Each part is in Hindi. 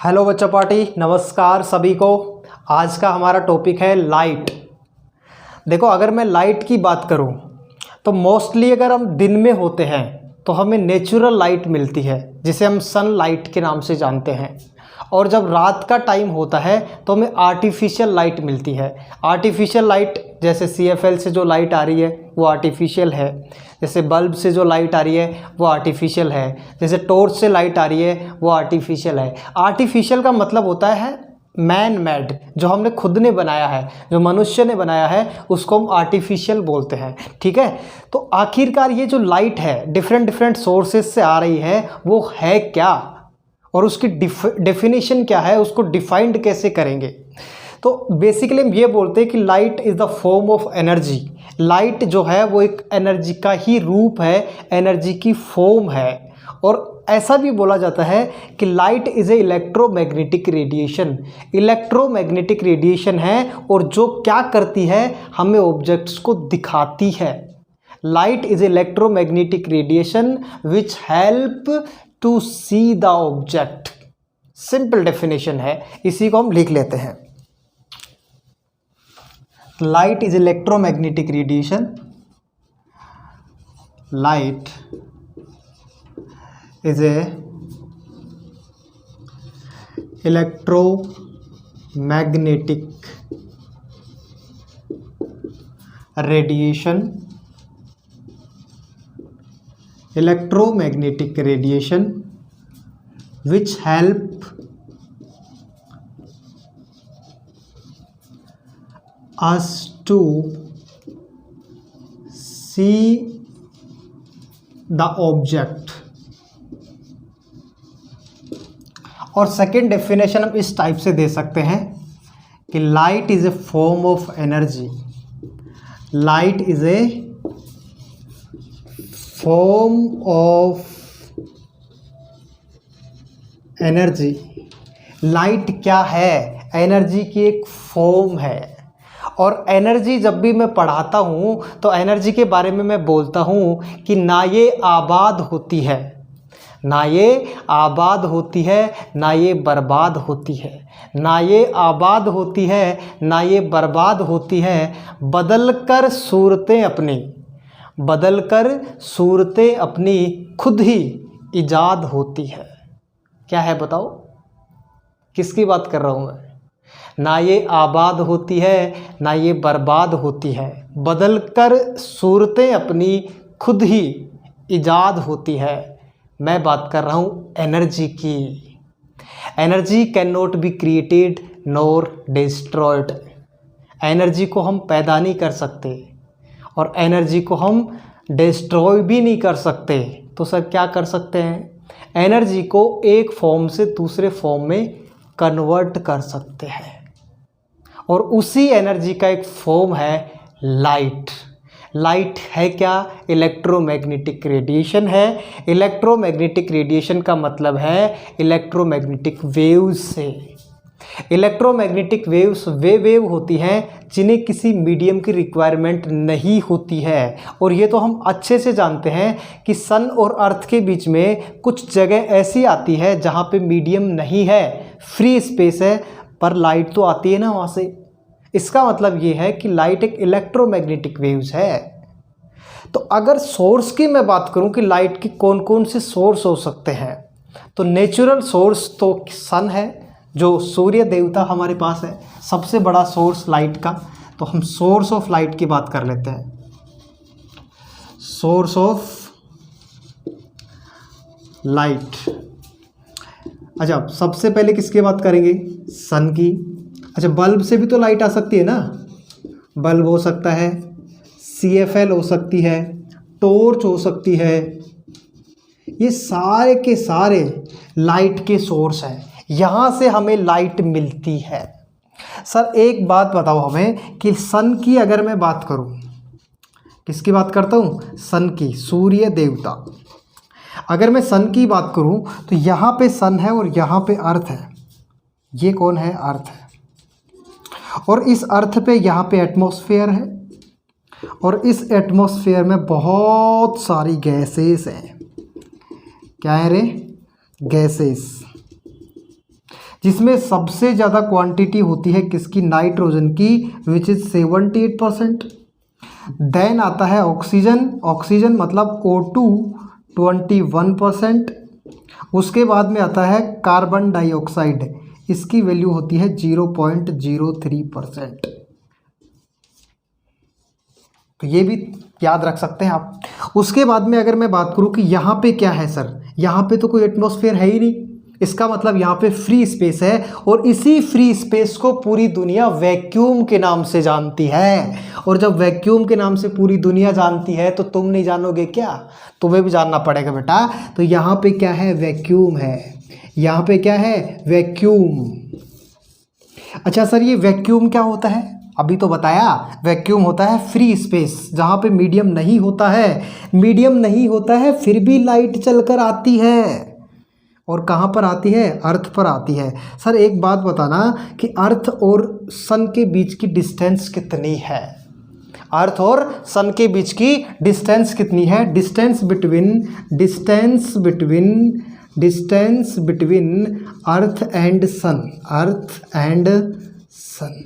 हेलो बच्चा पार्टी, नमस्कार सभी को। आज का हमारा टॉपिक है लाइट। देखो, अगर मैं लाइट की बात करूं तो मोस्टली अगर हम दिन में होते हैं तो हमें नेचुरल लाइट मिलती है, जिसे हम सनलाइट के नाम से जानते हैं। और जब रात का टाइम होता है तो हमें आर्टिफिशियल लाइट मिलती है। आर्टिफिशियल लाइट जैसे CFL से जो लाइट आ रही है वो आर्टिफिशियल है, जैसे बल्ब से जो लाइट आ रही है वो आर्टिफिशियल है, जैसे टॉर्च से लाइट आ रही है वो आर्टिफिशियल है। आर्टिफिशियल का मतलब होता है मैन मेड, जो हमने खुद ने बनाया है, जो मनुष्य ने बनाया है, उसको हम आर्टिफिशियल बोलते हैं। ठीक है, तो आखिरकार ये जो लाइट है डिफरेंट डिफरेंट सोर्सेज से आ रही है, वो है क्या और उसकी डेफिनेशन क्या है, उसको डिफाइंड कैसे करेंगे। तो बेसिकली हम ये बोलते हैं कि light is the form of energy. Light जो है वो एक एनर्जी का ही रूप है, एनर्जी की फॉर्म है। और ऐसा भी बोला जाता है कि light is a electromagnetic radiation. Electromagnetic radiation है और जो क्या करती है, हमें ऑब्जेक्ट्स को दिखाती है। Light is electromagnetic radiation which help to see the object. Simple definition है, इसी को हम लिख लेते हैं। Light is electromagnetic radiation. Light is a electromagnetic radiation. Electromagnetic radiation which help us to see the object। और सेकेंड डेफिनेशन हम इस टाइप से दे सकते हैं कि light is a form of energy. Light is a form of energy. Light क्या है? एनर्जी की एक फॉर्म है। और एनर्जी जब भी मैं पढ़ाता हूँ तो एनर्जी के बारे में मैं बोलता हूँ कि ना ये आबाद होती है, ना ये आबाद होती है, ना ये बर्बाद होती है। ना ये आबाद होती है, ना ये बर्बाद होती है, बदलकर सूरतें अपनी खुद ही इजाद होती है। क्या है बताओ, किसकी बात कर रहा हूँ मैं? ना ये आबाद होती है, ना ये बर्बाद होती है, बदलकर सूरतें अपनी खुद ही इजाद होती है। मैं बात कर रहा हूँ एनर्जी की। Energy can not be created nor destroyed. Energy को हम पैदा नहीं कर सकते और एनर्जी को हम डिस्ट्रॉय भी नहीं कर सकते। तो सर क्या कर सकते हैं? एनर्जी को एक फॉर्म से दूसरे फॉर्म में कन्वर्ट कर सकते हैं, और उसी एनर्जी का एक फॉर्म है लाइट। लाइट है क्या? इलेक्ट्रोमैग्नेटिक रेडिएशन है। इलेक्ट्रोमैग्नेटिक रेडिएशन का मतलब है इलेक्ट्रोमैग्नेटिक वेव्स से। इलेक्ट्रोमैग्नेटिक वेव्स वे वेव होती हैं जिन्हें किसी मीडियम की रिक्वायरमेंट नहीं होती है। और ये तो हम अच्छे से जानते हैं कि सन और अर्थ के बीच में कुछ जगह ऐसी आती है जहाँ पे मीडियम नहीं है, फ्री स्पेस है, पर लाइट तो आती है ना वहाँ से। इसका मतलब ये है कि लाइट एक इलेक्ट्रोमैग्नेटिक वेव्स है। तो अगर सोर्स की मैं बात करूँ कि लाइट के कौन कौन से सोर्स हो सकते हैं, तो नेचुरल सोर्स तो सन है, जो सूर्य देवता हमारे पास है, सबसे बड़ा सोर्स लाइट का। तो हम सोर्स ऑफ लाइट की बात कर लेते हैं। Source of light. अच्छा, सबसे पहले किसकी बात करेंगे? सन की। अच्छा, बल्ब से भी तो लाइट आ सकती है ना। बल्ब हो सकता है, CFL हो सकती है, टॉर्च हो सकती है। ये सारे के सारे लाइट के सोर्स हैं, यहाँ से हमें लाइट मिलती है। सर एक बात बताओ हमें कि सन की अगर मैं बात करूँ, किसकी बात करता हूँ? सन की, सूर्य देवता। अगर मैं सन की बात करूँ तो यहाँ पे सन है और यहाँ पे अर्थ है। ये कौन है? अर्थ है। और इस अर्थ पे यहाँ पे एटमॉस्फेयर है, और इस एटमॉस्फेयर में बहुत सारी गैसेस हैं। क्या है रे? गैसेस। जिसमें सबसे ज़्यादा क्वांटिटी होती है किसकी, नाइट्रोजन की, विच इज़ 78%। देन आता है ऑक्सीजन, ऑक्सीजन मतलब O2 21%। उसके बाद में आता है कार्बन डाइऑक्साइड, इसकी वैल्यू होती है 0.03%। तो ये भी याद रख सकते हैं आप। उसके बाद में अगर मैं बात करूं कि यहाँ पे क्या है सर, यहाँ पे तो कोई एटमॉस्फेयर है ही नहीं, इसका मतलब यहाँ पे फ्री स्पेस है, और इसी फ्री स्पेस को पूरी दुनिया वैक्यूम के नाम से जानती है। और जब वैक्यूम के नाम से पूरी दुनिया जानती है तो तुम नहीं जानोगे क्या, तुम्हें भी जानना पड़ेगा बेटा। तो यहाँ पे क्या है, वैक्यूम है, यहाँ पे क्या है, वैक्यूम। अच्छा सर ये वैक्यूम क्या होता है, अभी तो बताया, वैक्यूम होता है फ्री स्पेस जहाँ पे मीडियम नहीं होता है, मीडियम नहीं होता है फिर भी लाइट चलकर आती है। और कहाँ पर आती है, अर्थ पर आती है। सर एक बात बताना कि अर्थ और सन के बीच की डिस्टेंस कितनी है, अर्थ और सन के बीच की डिस्टेंस कितनी है, distance between earth and sun, earth and sun,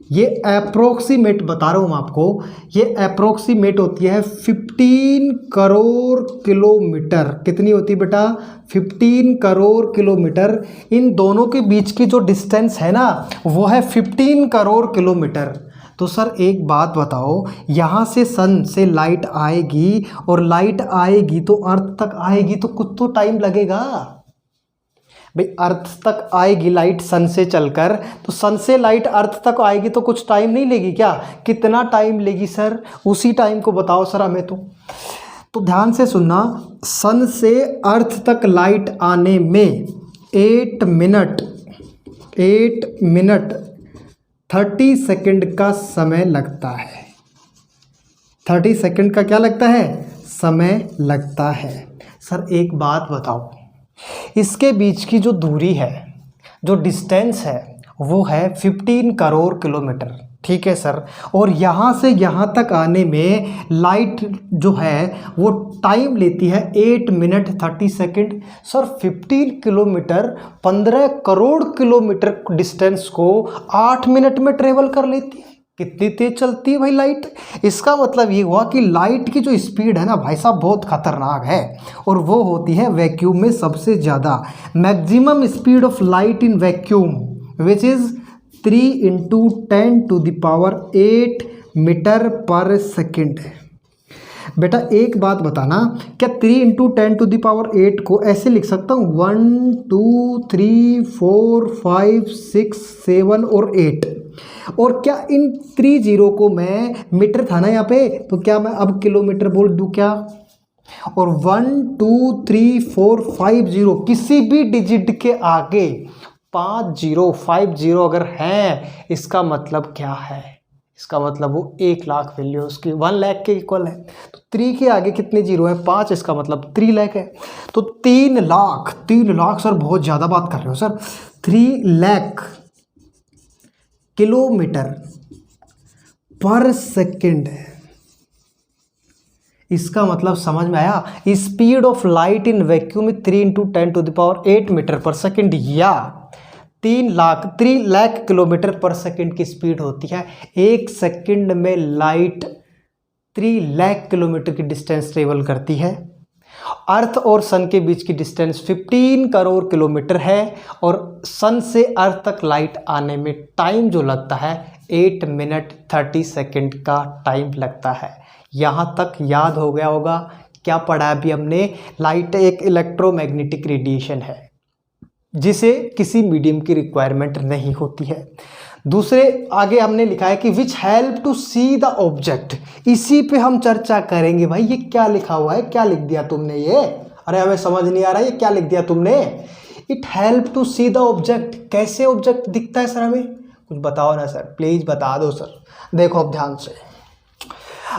ये अप्रोक्सीमेट बता रहा हूँ मैं आपको, ये अप्रोक्सीमेट होती है 15 करोड़ किलोमीटर। कितनी होती है बेटा, 15 करोड़ किलोमीटर। इन दोनों के बीच की जो डिस्टेंस है ना वो है 15 करोड़ किलोमीटर। तो सर एक बात बताओ, यहाँ से सन से लाइट आएगी और लाइट आएगी तो अर्थ तक आएगी तो कुछ तो टाइम लगेगा भाई, अर्थ तक आएगी लाइट सन से चलकर, तो सन से लाइट अर्थ तक आएगी तो कुछ टाइम नहीं लेगी क्या, कितना टाइम लेगी सर, उसी टाइम को बताओ सर हमें। तो ध्यान से सुनना, सन से अर्थ तक लाइट आने में 8 मिनट 30 सेकंड का समय लगता है। 30 सेकंड का क्या लगता है, समय लगता है। सर एक बात बताओ, इसके बीच की जो दूरी है, जो डिस्टेंस है वो है 15 करोड़ किलोमीटर, ठीक है सर। और यहाँ से यहाँ तक आने में लाइट जो है वो टाइम लेती है 8 minute 30 second. Sir 15 kilometre 15 crore kilometre distance को 8 मिनट में ट्रेवल कर लेती है। कितनी तेज चलती है भाई लाइट। इसका मतलब ये हुआ कि लाइट की जो स्पीड है ना भाई साहब बहुत खतरनाक है, और वो होती है वैक्यूम में सबसे ज़्यादा। Maximum speed of light in vacuum which is 3 × 10⁸ metre per second है। बेटा एक बात बताना, क्या 3 × 10⁸ को ऐसे लिख सकता हूँ 1 2 3 4 5 6 7 और 8, और क्या इन 3 0 को मैं, मीटर था ना यहाँ पे, तो क्या मैं अब किलोमीटर बोल दूँ क्या, और 1 2 3 4 5 0 किसी भी डिजिट के आगे 5 0 5 0 अगर है, इसका मतलब क्या है, इसका मतलब वो 1 लाख वैल्यू उसकी 1 लाख के इक्वल है। तो 3 के आगे कितने जीरो है, 5, इसका मतलब 3 लाख है। तो 3 लाख सर बहुत ज़्यादा बात कर रहे हो sir, 3 lakh kilometre per second है। इसका मतलब समझ में आया, speed of light in vacuum 3 × 10⁸ metre per second, या 3 लाख किलोमीटर पर सेकेंड की स्पीड होती है। 1 सेकेंड में लाइट 3 लाख किलोमीटर की डिस्टेंस ट्रेवल करती है। अर्थ और सन के बीच की डिस्टेंस 15 करोड़ किलोमीटर है, और सन से अर्थ तक लाइट आने में टाइम जो लगता है 8 मिनट 30 सेकेंड का टाइम लगता है। यहाँ तक याद हो गया होगा क्या पढ़ा अभी हमने। लाइट एक इलेक्ट्रोमैग्नेटिक रेडिएशन है जिसे किसी मीडियम की रिक्वायरमेंट नहीं होती है। दूसरे आगे हमने लिखा है कि which help to see the object, इसी पे हम चर्चा करेंगे। भाई ये क्या लिखा हुआ है, क्या लिख दिया तुमने ये, अरे हमें समझ नहीं आ रहा ये क्या लिख दिया तुमने। It help to see the object, कैसे ऑब्जेक्ट दिखता है सर, हमें कुछ बताओ ना सर, प्लीज़ बता दो सर। देखो अब ध्यान से,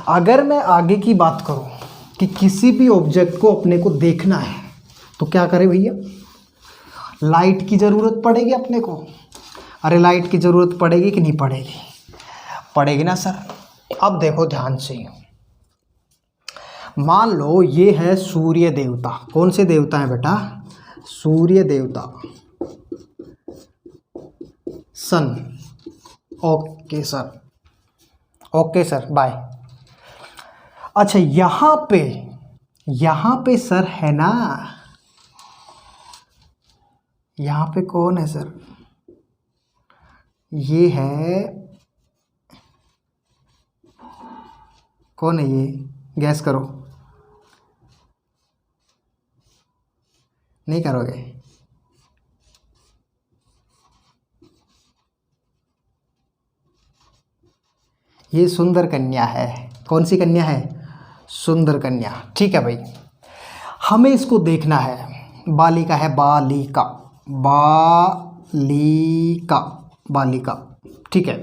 अगर मैं आगे की बात करूँ कि किसी भी ऑब्जेक्ट को अपने को देखना है तो क्या करें भैया, लाइट की ज़रूरत पड़ेगी अपने को। अरे लाइट की ज़रूरत पड़ेगी कि नहीं पड़ेगी, पड़ेगी ना सर। अब देखो ध्यान से, मान लो ये है सूर्य देवता। कौन से देवता हैं बेटा, सूर्य देवता, sun. Okay sir, okay sir, bye. अच्छा यहाँ पे सर है ना, यहाँ पे कौन है सर? ये है, कौन है ये? गैस करो। नहीं करोगे? ये सुंदर कन्या है। कौन सी कन्या है? सुंदर कन्या। ठीक है भाई, हमें इसको देखना है। बालिका है, बालिका, बालिका, बालिका। ठीक है,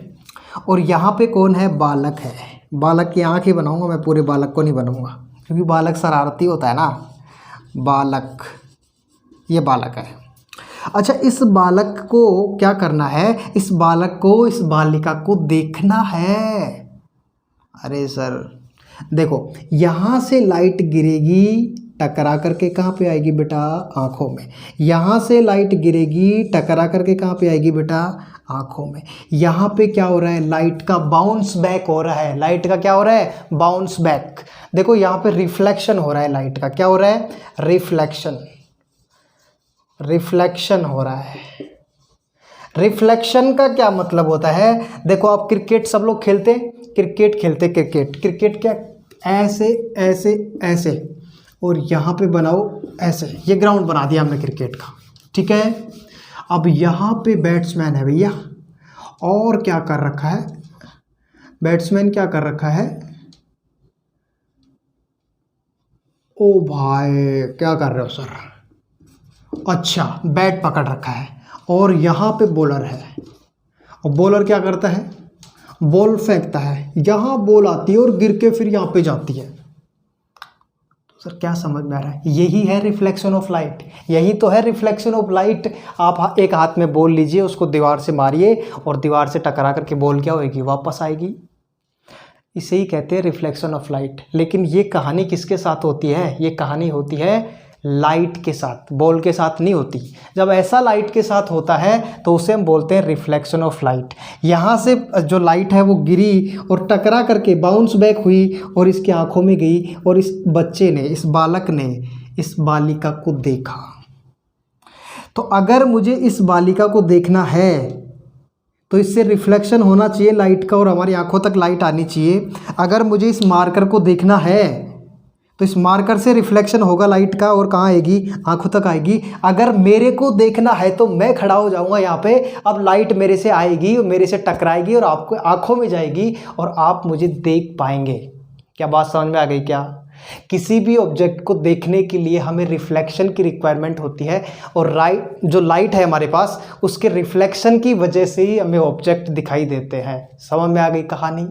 और यहाँ पे कौन है? बालक है। बालक की आँख ही बनाऊंगा मैं, पूरे बालक को नहीं बनाऊंगा, क्योंकि बालक शरारती होता है ना। बालक, ये बालक है। अच्छा, इस बालक को क्या करना है? इस बालक को, इस बालिका को देखना है। अरे सर देखो, यहाँ से लाइट गिरेगी, टकरा करके कहाँ पे आएगी बेटा? आँखों में। यहाँ से लाइट गिरेगी, टकरा करके कहाँ पे आएगी बेटा? आँखों में। यहाँ पे क्या हो रहा है? लाइट का बाउंस बैक हो रहा है। लाइट का क्या हो रहा है? Bounce back. देखो यहाँ पे रिफ्लेक्शन हो रहा है लाइट का। क्या हो रहा है? रिफ्लेक्शन, रिफ्लेक्शन हो रहा है। रिफ्लेक्शन का क्या मतलब होता है? देखो आप क्रिकेट सब लोग खेलते, क्रिकेट खेलते, क्रिकेट क्या ऐसे ऐसे ऐसे, और यहाँ पे बनाओ ऐसे, ये ग्राउंड बना दिया हमने क्रिकेट का। ठीक है, अब यहाँ पे बैट्समैन है भैया, और क्या कर रखा है? बैट्समैन क्या कर रखा है? ओ भाई क्या कर रहे हो सर? अच्छा, बैट पकड़ रखा है, और यहाँ पे बॉलर है, और बॉलर क्या करता है? बॉल फेंकता है। यहाँ बॉल आती है और गिर के फिर यहाँ पे जाती है। तो सर क्या समझ में आ रहा है? यही है रिफ्लेक्शन ऑफ लाइट, यही तो है रिफ्लेक्शन ऑफ लाइट। आप एक हाथ में बॉल लीजिए, उसको दीवार से मारिए, और दीवार से टकरा करके बॉल क्या होगी? वापस आएगी। इसे ही कहते हैं रिफ्लेक्शन ऑफ लाइट। लेकिन ये कहानी किसके साथ होती है? ये कहानी होती है लाइट के साथ, बॉल के साथ नहीं होती। जब ऐसा लाइट के साथ होता है तो उसे हम बोलते हैं रिफ्लेक्शन ऑफ लाइट। यहाँ से जो लाइट है वो गिरी और टकरा करके बाउंस बैक हुई और इसकी आंखों में गई, और इस बच्चे ने, इस बालक ने इस बालिका को देखा। तो अगर मुझे इस बालिका को देखना है तो इससे रिफ्लेक्शन होना चाहिए लाइट का, और हमारी आंखों तक लाइट आनी चाहिए। अगर मुझे इस मार्कर को देखना है तो इस मार्कर से रिफ्लेक्शन होगा लाइट का, और कहाँ आएगी? आंखों तक आएगी। अगर मेरे को देखना है तो मैं खड़ा हो जाऊंगा यहाँ पे, अब लाइट मेरे से आएगी और मेरे से टकराएगी और आपको आंखों में जाएगी, और आप मुझे देख पाएंगे। क्या बात समझ में आ गई? क्या किसी भी ऑब्जेक्ट को देखने के लिए हमें रिफ्लेक्शन की रिक्वायरमेंट होती है, और जो लाइट है हमारे पास, उसके रिफ्लेक्शन की वजह से ही हमें ऑब्जेक्ट दिखाई देते हैं। समझ में आ गई कहानी?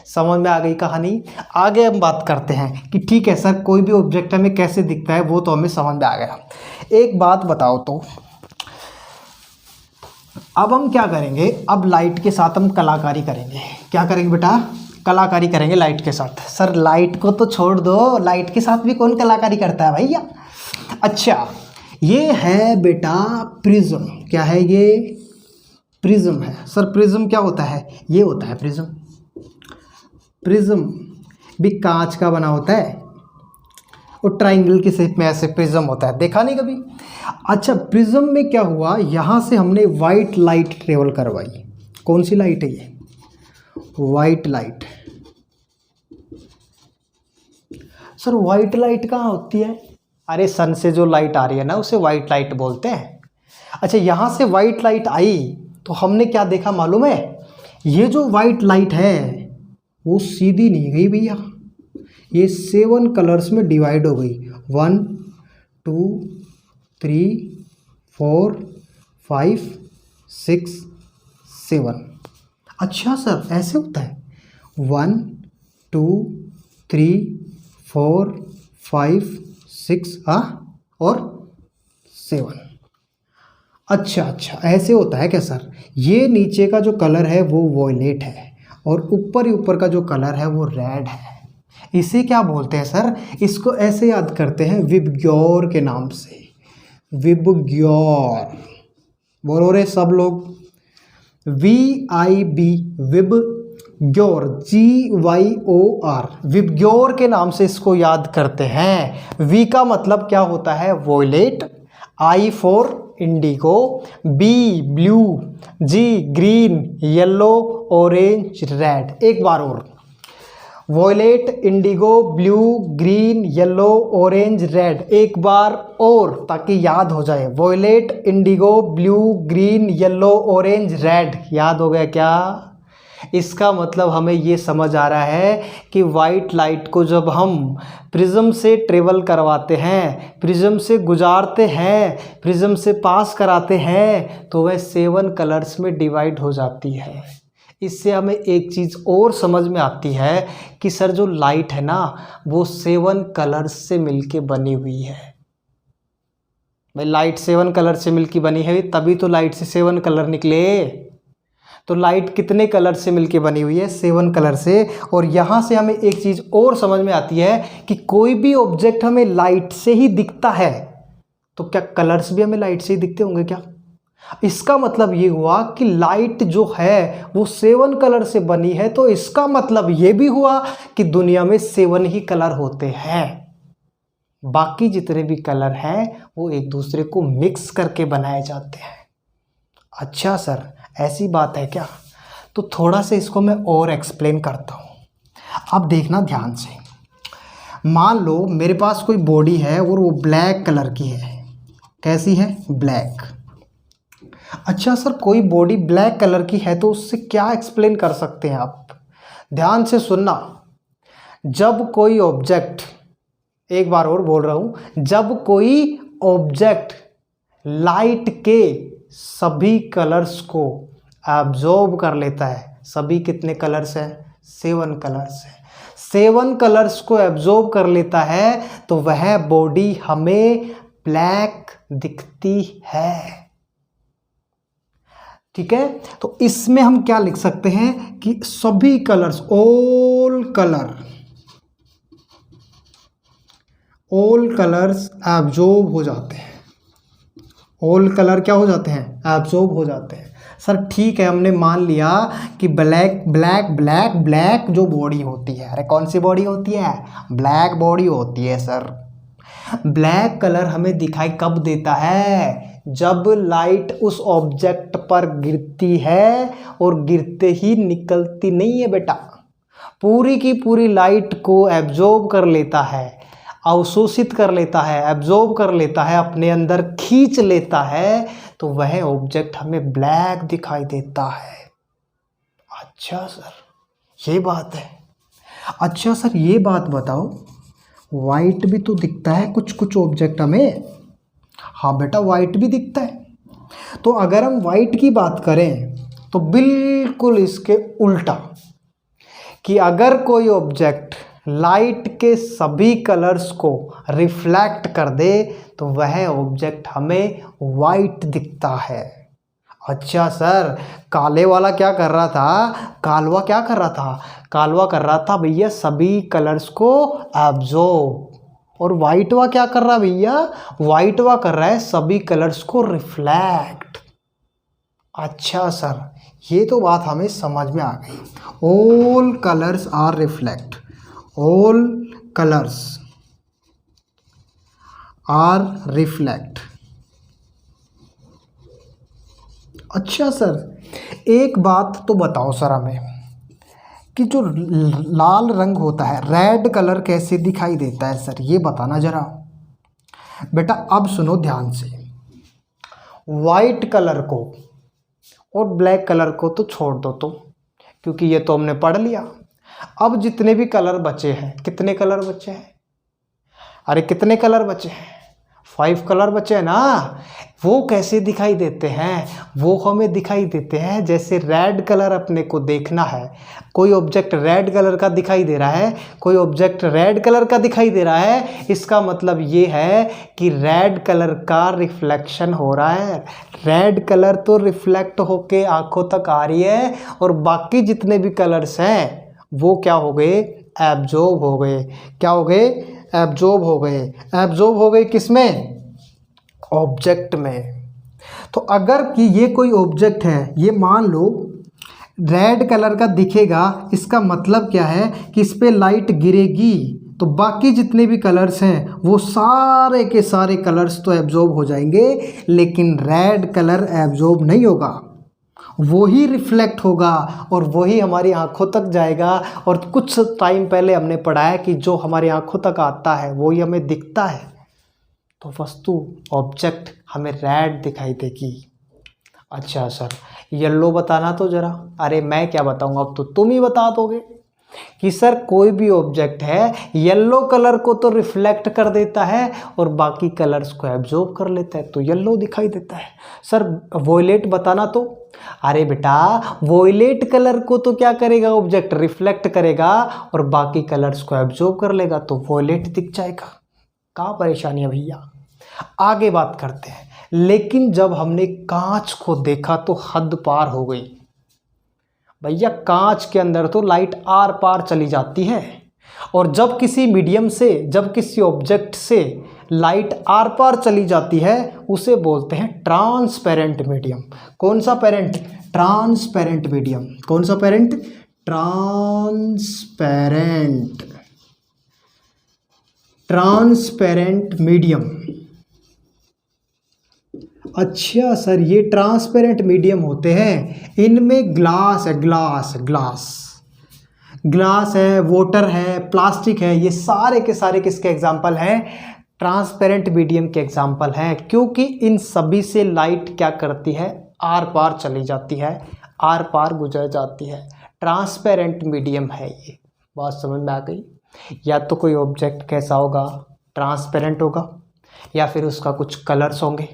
समझ में आ गई कहानी? आगे हम बात करते हैं कि ठीक है सर, कोई भी ऑब्जेक्ट हमें कैसे दिखता है, वो तो हमें समझ में आ गया। एक बात बताओ तो, अब हम क्या करेंगे? अब लाइट के साथ हम कलाकारी करेंगे। क्या करेंगे बेटा? कलाकारी करेंगे लाइट के साथ। सर लाइट को तो छोड़ दो, लाइट के साथ भी कौन कलाकारी करता है भैया? अच्छा, ये है बेटा प्रिज्म। क्या है ये? प्रिज्म है। सर प्रिज्म क्या होता है? ये होता है प्रिज्म। प्रिज्म भी कांच का बना होता है, और ट्राइंगल की शेप में ऐसे प्रिज्म होता है। देखा नहीं कभी? अच्छा, प्रिज्म में क्या हुआ? यहाँ से हमने वाइट लाइट ट्रेवल करवाई। कौन सी लाइट है ये? White light. Sir white light कहाँ होती है? अरे सन से जो लाइट आ रही है ना, उसे वाइट लाइट बोलते हैं। अच्छा, यहाँ से वाइट लाइट आई तो हमने क्या देखा मालूम है? ये जो वाइट लाइट है वो सीधी नहीं गई भैया, ये 7 कलर्स में डिवाइड हो गई। 1 2 3 4 5 6 7। अच्छा सर ऐसे होता है? 1 2 3 4 5 6 और 7। अच्छा, ऐसे होता है क्या सर? ये नीचे का जो कलर है वो वॉयलेट है, और ऊपर का जो कलर है वो रेड है। इसे क्या बोलते हैं सर? इसको ऐसे याद करते हैं विबग्योर के नाम से। विबग्योर। बोलो रे सब लोग, VIB विबग्योर, GYOR, विबग्योर के नाम से इसको याद करते हैं। वी का मतलब क्या होता है? Violet, I for indigo, B blue, G green, yellow, orange, red. एक बार और, violet, indigo, blue, green, yellow, orange, red. एक बार और ताकि याद हो जाए। Violet, indigo, blue, green, yellow, orange, red. याद हो गया क्या? इसका मतलब हमें ये समझ आ रहा है कि वाइट लाइट को जब हम प्रिज्म से ट्रेवल करवाते हैं, प्रिज्म से गुजारते हैं, प्रिज्म से पास कराते हैं, तो वह 7 कलर्स में डिवाइड हो जाती है। इससे हमें एक चीज़ और समझ में आती है कि सर जो लाइट है ना, वो 7 कलर्स से मिलके बनी हुई है। भाई लाइट 7 कलर से मिलके बनी है, तभी तो लाइट से 7 कलर निकले। तो लाइट कितने कलर से मिलके बनी हुई है? 7 कलर से। और यहाँ से हमें एक चीज़ और समझ में आती है कि कोई भी ऑब्जेक्ट हमें लाइट से ही दिखता है, तो क्या कलर्स भी हमें लाइट से ही दिखते होंगे क्या? इसका मतलब ये हुआ कि लाइट जो है वो 7 कलर से बनी है, तो इसका मतलब ये भी हुआ कि दुनिया में 7 ही कलर होते हैं। बाकी जितने भी कलर हैं वो एक दूसरे को मिक्स करके बनाए जाते हैं। अच्छा सर, ऐसी बात है क्या? तो थोड़ा सा इसको मैं और एक्सप्लेन करता हूँ। अब देखना ध्यान से। मान लो मेरे पास कोई बॉडी है और वो ब्लैक कलर की है। कैसी है? ब्लैक। अच्छा सर, कोई बॉडी ब्लैक कलर की है तो उससे क्या एक्सप्लेन कर सकते हैं आप? ध्यान से सुनना। जब कोई ऑब्जेक्ट, एक बार और बोल रहा हूं, जब कोई ऑब्जेक्ट लाइट के सभी कलर्स को एब्जॉर्ब कर लेता है, सभी कितने कलर्स हैं? 7 कलर्स हैं। 7 कलर्स को एब्जॉर्ब कर लेता है तो वह बॉडी हमें ब्लैक दिखती है। ठीक है, तो इसमें हम क्या लिख सकते हैं कि सभी कलर्स, ऑल कलर्स एब्जॉर्ब हो जाते हैं। ऑल कलर क्या हो जाते हैं? एब्जॉर्ब हो जाते हैं। सर ठीक है, हमने मान लिया कि ब्लैक जो बॉडी होती है, अरे कौन सी बॉडी होती है? ब्लैक बॉडी होती है सर। ब्लैक कलर हमें दिखाई कब देता है? जब लाइट उस ऑब्जेक्ट पर गिरती है, और गिरते ही निकलती नहीं है बेटा, पूरी की पूरी लाइट को एब्जॉर्ब कर लेता है, अवशोषित कर लेता है, एब्जॉर्ब कर लेता है, अपने अंदर खींच लेता है, तो वह ऑब्जेक्ट हमें ब्लैक दिखाई देता है। अच्छा सर, ये बात है। अच्छा सर, ये बात बताओ, वाइट भी तो दिखता है कुछ कुछ ऑब्जेक्ट हमें। हाँ बेटा, वाइट भी दिखता है। तो अगर हम वाइट की बात करें तो बिल्कुल इसके उल्टा, कि अगर कोई ऑब्जेक्ट लाइट के सभी कलर्स को रिफ्लेक्ट कर दे तो वह ऑब्जेक्ट हमें वाइट दिखता है। अच्छा सर, काले वाला क्या कर रहा था? कालवा क्या कर रहा था? कालवा कर रहा था भैया सभी कलर्स को एब्जॉर्ब। और वाइटवा क्या कर रहा है भैया? वाइटवा कर रहा है सभी कलर्स को रिफ्लेक्ट। अच्छा सर, ये तो बात हमें समझ में आ गई। All colours are reflect, all colours are reflect. अच्छा सर, एक बात तो बताओ सर हमें कि जो लाल रंग होता है, रेड कलर कैसे दिखाई देता है सर? ये बताना जरा। बेटा अब सुनो ध्यान से। वाइट कलर को और ब्लैक कलर को तो छोड़ दो, तो क्योंकि ये तो हमने पढ़ लिया। अब जितने भी कलर बचे हैं, कितने कलर बचे हैं? अरे कितने कलर बचे हैं? 5 कलर बचे हैं ना। वो कैसे दिखाई देते हैं? वो हमें दिखाई देते हैं जैसे रेड कलर अपने को देखना है, कोई ऑब्जेक्ट रेड कलर का दिखाई दे रहा है, कोई ऑब्जेक्ट रेड कलर का दिखाई दे रहा है, इसका मतलब ये है कि रेड कलर का रिफ्लेक्शन हो रहा है। रेड कलर तो रिफ्लेक्ट होके आंखों तक आ रही है, और बाकी जितने भी कलर्स हैं वो क्या हो गए? एब्जॉर्ब हो गए। क्या हो गए? एब्जॉर्ब हो गए। एब्जॉर्ब हो गए किसमें? ऑब्जेक्ट में। तो अगर कि ये कोई ऑब्जेक्ट है, ये मान लो रेड कलर का दिखेगा, इसका मतलब क्या है कि इस पे लाइट गिरेगी तो बाकी जितने भी कलर्स हैं वो सारे के सारे कलर्स तो एब्जॉर्ब हो जाएंगे, लेकिन रेड कलर एब्जॉर्ब नहीं होगा, वही रिफ्लेक्ट होगा और वही हमारी आंखों तक जाएगा। और कुछ टाइम पहले हमने पढ़ा है कि जो हमारी आंखों तक आता है वही हमें दिखता है, तो वस्तु ऑब्जेक्ट हमें रेड दिखाई देगी। अच्छा सर येलो बताना तो ज़रा। अरे मैं क्या बताऊंगा, अब तो तुम ही बता दोगे कि सर कोई भी ऑब्जेक्ट है येलो कलर को तो रिफ्लेक्ट कर देता है और बाकी कलर्स को एब्जॉर्ब कर लेता है, तो येलो दिखाई देता है। सर वॉयलेट बताना तो। अरे बेटा वॉयलेट कलर को तो क्या करेगा ऑब्जेक्ट, रिफ्लेक्ट करेगा और बाकी कलर्स को एब्जॉर्ब कर लेगा, तो वॉयलेट दिख जाएगा। क्या परेशानी है भैया। आगे बात करते हैं। लेकिन जब हमने कांच को देखा तो हद पार हो गई भैया। कांच के अंदर तो लाइट आर पार चली जाती है, और जब किसी मीडियम से, जब किसी ऑब्जेक्ट से लाइट आर पार चली जाती है उसे बोलते हैं ट्रांसपेरेंट मीडियम। कौन सा पेरेंट? Transparent medium. कौन सा पेरेंट? ट्रांसपेरेंट। Transparent medium. अच्छा सर ये ट्रांसपेरेंट मीडियम होते हैं, इनमें ग्लास है, ग्लास है, वाटर है, प्लास्टिक है, ये सारे के सारे किसके एग्जाम्पल हैं? ट्रांसपेरेंट मीडियम के एग्जाम्पल हैं, क्योंकि इन सभी से लाइट क्या करती है? आर पार चली जाती है, आर पार गुजर जाती है। ट्रांसपेरेंट मीडियम है ये। बात समझ में आ गई? या तो कोई ऑब्जेक्ट कैसा होगा? ट्रांसपेरेंट होगा, या फिर उसका कुछ कलर्स होंगे,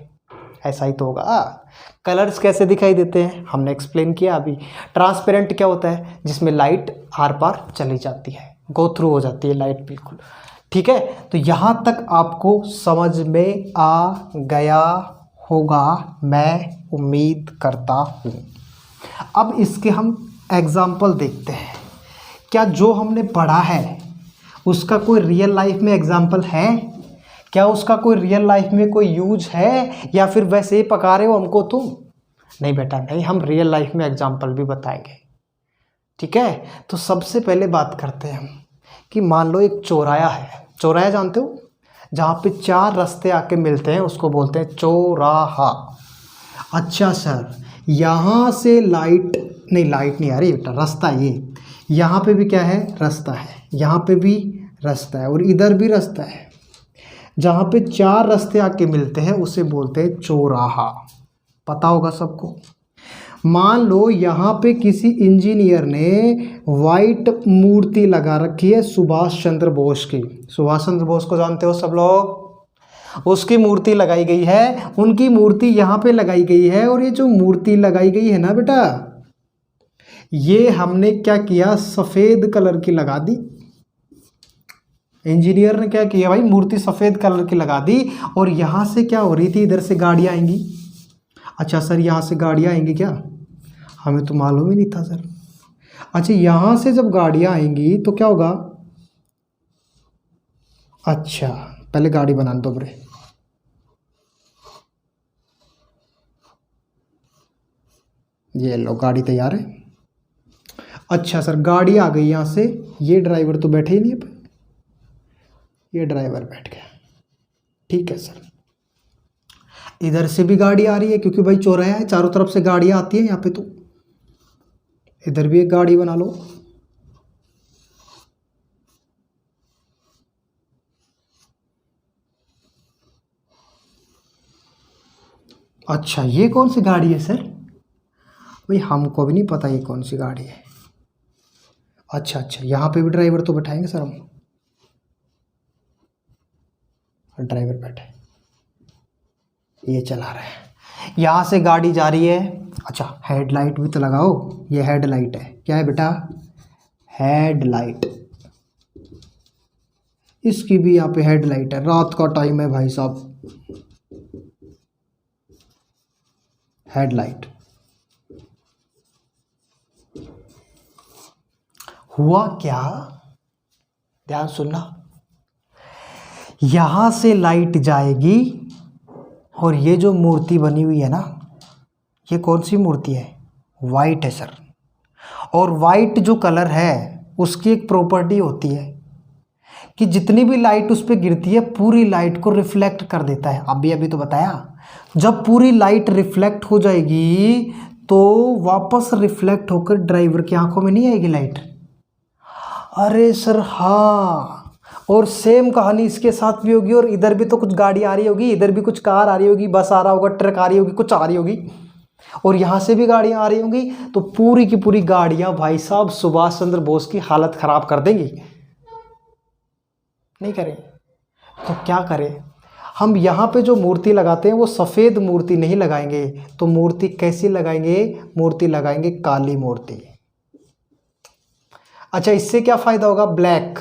ऐसा ही तो होगा। कलर्स कैसे दिखाई देते हैं हमने एक्सप्लेन किया अभी। ट्रांसपेरेंट क्या होता है? जिसमें लाइट आर पार चली जाती है, गो थ्रू हो जाती है लाइट, बिल्कुल ठीक है। तो यहाँ तक आपको समझ में आ गया होगा, मैं उम्मीद करता हूँ। अब इसके हम एग्जाम्पल देखते हैं। क्या जो हमने पढ़ा है उसका कोई रियल लाइफ में एग्जाम्पल है? क्या उसका कोई रियल लाइफ में कोई यूज है, या फिर वैसे ही पका रहे हो हमको तुम? नहीं बेटा नहीं, हम रियल लाइफ में एग्जाम्पल भी बताएंगे, ठीक है। तो सबसे पहले बात करते हैं हम कि मान लो एक चौराया है। चौराया जानते हो? जहाँ पे चार रास्ते आके मिलते हैं उसको बोलते हैं चौराहा। अच्छा सर यहाँ से लाइट नहीं आ रही बेटा, रास्ता ये, यहाँ पे भी क्या है? रास्ता है, यहाँ पे भी रास्ता है और इधर भी रास्ता है। जहाँ पे चार रास्ते आके मिलते हैं उसे बोलते हैं चौराहा। पता होगा सबको। मान लो यहाँ पे किसी इंजीनियर ने वाइट मूर्ति लगा रखी है सुभाष चंद्र बोस की। सुभाष चंद्र बोस को जानते हो सब लोग? उसकी मूर्ति लगाई गई है, उनकी मूर्ति यहाँ पे लगाई गई है। और ये जो मूर्ति लगाई गई है ना बेटा, ये हमने क्या किया? सफ़ेद कलर की लगा दी। इंजीनियर ने क्या किया भाई? मूर्ति सफ़ेद कलर की लगा दी। और यहाँ से क्या हो रही थी? इधर से गाड़ियाँ आएंगी। अच्छा सर यहाँ से गाड़ियाँ आएंगी क्या? हमें तो मालूम ही नहीं था सर। अच्छा यहाँ से जब गाड़ियाँ आएंगी तो क्या होगा? अच्छा पहले गाड़ी बनाने दो बरे। ये लो गाड़ी तैयार है। अच्छा सर गाड़ी आ गई यहाँ से, ये ड्राइवर तो बैठे ही नहीं है, ये ड्राइवर बैठ गया, ठीक है सर। इधर से भी गाड़ी आ रही है क्योंकि भाई चौराहा है, चारों तरफ से गाड़ियाँ आती हैं यहाँ पे, तो इधर भी एक गाड़ी बना लो। अच्छा ये कौन सी गाड़ी है सर? भाई हमको भी नहीं पता ये कौन सी गाड़ी है। अच्छा यहाँ पे भी ड्राइवर तो बैठाएंगे सर हम। ड्राइवर बैठे, ये चला रहा है। यहाँ से गाड़ी जा रही है। अच्छा हेडलाइट भी तो लगाओ, ये हेडलाइट है। क्या है बेटा? हेडलाइट। इसकी भी यहाँ पे हेडलाइट है। रात का टाइम है भाई साहब। हेडलाइट। हुआ क्या? ध्यान सुनना। यहाँ से लाइट जाएगी और ये जो मूर्ति बनी हुई है ना, ये कौन सी मूर्ति है? वाइट है सर। और वाइट जो कलर है उसकी एक प्रॉपर्टी होती है कि जितनी भी लाइट उस पर गिरती है पूरी लाइट को रिफ्लेक्ट कर देता है। अभी तो बताया, जब पूरी लाइट रिफ्लेक्ट हो जाएगी तो वापस रिफ्लेक्ट होकर ड्राइवर की आंखों में नहीं आएगी लाइट। अरे सर हाँ, और सेम कहानी इसके साथ भी होगी। और इधर भी तो कुछ गाड़ी आ रही होगी, इधर भी कुछ कार आ रही होगी, बस आ रहा होगा, ट्रक आ रही होगी, कुछ आ रही होगी, और यहाँ से भी गाड़ियाँ आ रही होंगी। तो पूरी की पूरी गाड़ियाँ भाई साहब सुभाष चंद्र बोस की हालत ख़राब कर देंगी। नहीं करें तो क्या करें? हम यहाँ पे जो मूर्ति लगाते हैं वो सफ़ेद मूर्ति नहीं लगाएंगे, तो मूर्ति कैसी लगाएंगे? मूर्ति लगाएंगे काली मूर्ति। अच्छा, इससे क्या फ़ायदा होगा? ब्लैक।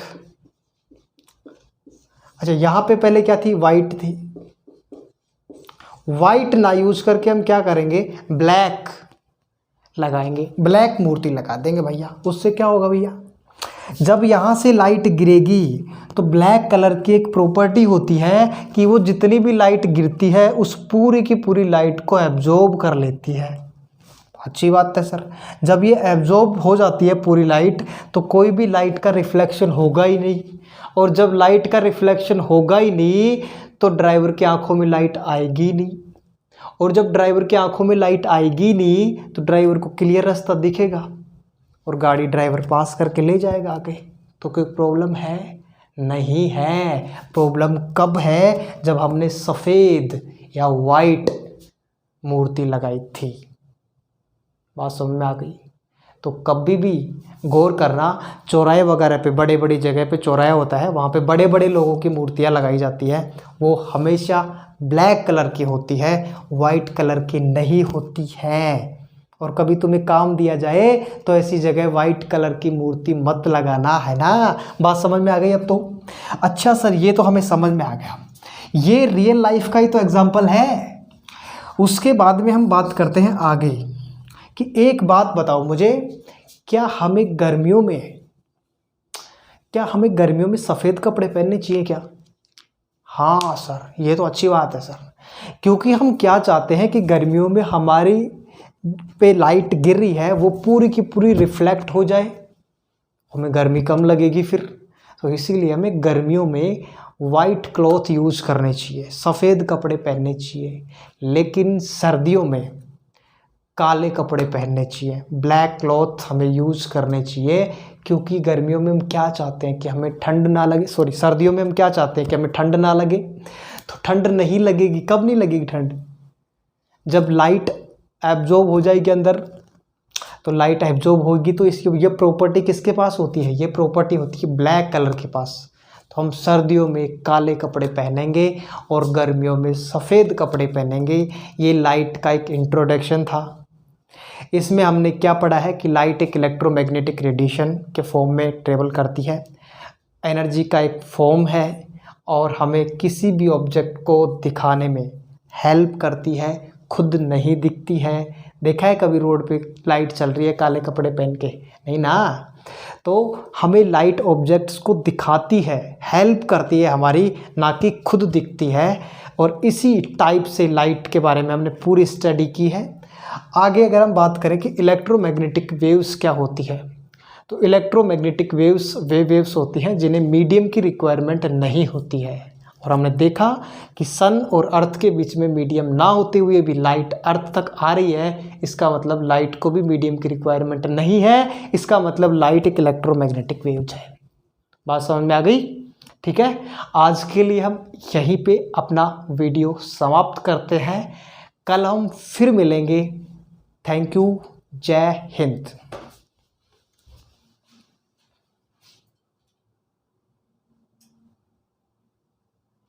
अच्छा, यहाँ पे पहले क्या थी? वाइट थी। वाइट ना यूज करके हम क्या करेंगे? ब्लैक लगाएंगे, ब्लैक मूर्ति लगा देंगे भैया। उससे क्या होगा भैया? जब यहाँ से लाइट गिरेगी तो ब्लैक कलर की एक प्रॉपर्टी होती है कि वो जितनी भी लाइट गिरती है उस पूरी की पूरी लाइट को एब्जॉर्ब कर लेती है। अच्छी बात है सर। जब ये एब्जॉर्ब हो जाती है पूरी लाइट तो कोई भी लाइट का रिफ्लेक्शन होगा ही नहीं, और जब लाइट का रिफ्लेक्शन होगा ही नहीं तो ड्राइवर की आंखों में लाइट आएगी नहीं, और जब ड्राइवर की आंखों में लाइट आएगी नहीं तो ड्राइवर को क्लियर रास्ता दिखेगा और गाड़ी ड्राइवर पास करके ले जाएगा आगे। तो कोई प्रॉब्लम है? नहीं है। प्रॉब्लम कब है? जब हमने सफ़ेद या वाइट मूर्ति लगाई थी। बात समझ में आ गई? तो कभी भी गौर करना, चौराहे वगैरह पे, बड़े बड़ी जगह पे चौराहा होता है, वहाँ पे बड़े बड़े लोगों की मूर्तियाँ लगाई जाती है, वो हमेशा ब्लैक कलर की होती है, वाइट कलर की नहीं होती है। और कभी तुम्हें काम दिया जाए तो ऐसी जगह वाइट कलर की मूर्ति मत लगाना, है ना? बात समझ में आ गई अब तो? अच्छा सर, ये तो हमें समझ में आ गया। ये रियल लाइफ का ही तो एग्जाम्पल है। उसके बाद में हम बात करते हैं आगे कि एक बात बताओ मुझे, क्या हमें गर्मियों में सफ़ेद कपड़े पहनने चाहिए क्या? हाँ सर, ये तो अच्छी बात है सर, क्योंकि हम क्या चाहते हैं कि गर्मियों में हमारी पे लाइट गिर रही है वो पूरी की पूरी रिफ्लेक्ट हो जाए, हमें गर्मी कम लगेगी फिर। तो इसीलिए हमें गर्मियों में वाइट क्लॉथ यूज़ करने चाहिए, सफ़ेद कपड़े पहनने चाहिए। लेकिन सर्दियों में काले कपड़े पहनने चाहिए, ब्लैक क्लॉथ हमें यूज़ करने चाहिए, क्योंकि गर्मियों में हम क्या चाहते हैं कि हमें ठंड ना लगे, सर्दियों में हम क्या चाहते हैं कि हमें ठंड ना लगे। तो ठंड नहीं लगेगी। कब नहीं लगेगी ठंड? जब लाइट एब्जॉर्ब हो जाएगी अंदर। तो लाइट एब्जॉर्ब होगी तो इसकी ये प्रॉपर्टी किसके पास होती है? ये प्रॉपर्टी होती है ब्लैक कलर के पास। तो हम सर्दियों में काले कपड़े पहनेंगे और गर्मियों में सफ़ेद कपड़े पहनेंगे। ये लाइट का एक इंट्रोडक्शन था। इसमें हमने क्या पढ़ा है कि लाइट एक इलेक्ट्रोमैग्नेटिक रेडिएशन के फॉर्म में ट्रेवल करती है, एनर्जी का एक फॉर्म है, और हमें किसी भी ऑब्जेक्ट को दिखाने में हेल्प करती है, खुद नहीं दिखती है। देखा है कभी रोड पे लाइट चल रही है काले कपड़े पहन के? नहीं ना। तो हमें लाइट ऑब्जेक्ट्स को दिखाती है, हेल्प करती है हमारी, ना कि खुद दिखती है। और इसी टाइप से लाइट के बारे में हमने पूरी स्टडी की है। आगे अगर हम बात करें कि इलेक्ट्रोमैग्नेटिक वेव्स क्या होती है, तो इलेक्ट्रोमैग्नेटिक वेव्स वे वेव्स होती हैं जिन्हें मीडियम की रिक्वायरमेंट नहीं होती है। और हमने देखा कि सन और अर्थ के बीच में मीडियम ना होते हुए भी लाइट अर्थ तक आ रही है, इसका मतलब लाइट को भी मीडियम की रिक्वायरमेंट नहीं है। इसका मतलब लाइट एक इलेक्ट्रोमैग्नेटिक वेव्स है। बात समझ में आ गई? ठीक है, आज के लिए हम यहीं पे अपना वीडियो समाप्त करते हैं। कल हम फिर मिलेंगे। Thank you. जय हिंद।